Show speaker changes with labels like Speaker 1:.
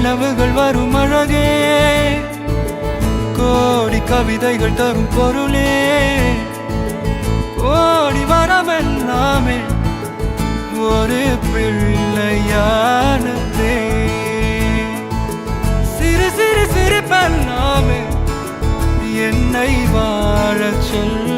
Speaker 1: கனவுகள் வரும் அழகே, கோடி கவிதைகள் தரும் பொருளே, ஓடி வரமெல்லாமே ஒரு பிள்ளையானதே. சிறு சிறு சிரிப்பெல்லாமே என்னை வாழச் சொல்ல